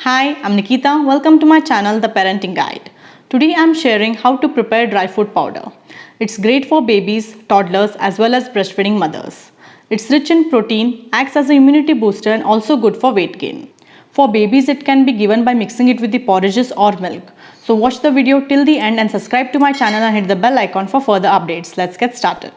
Hi, I'm Nikita. Welcome to my channel, The Parenting Guide. Today I'm sharing how to prepare dry food powder. It's great for babies, toddlers as well as breastfeeding mothers. It's rich in protein, acts as an immunity booster and also good for weight gain. For babies, it can be given by mixing it with the porridges or milk. So watch the video till the end and subscribe to my channel and hit the bell icon for further updates. Let's get started.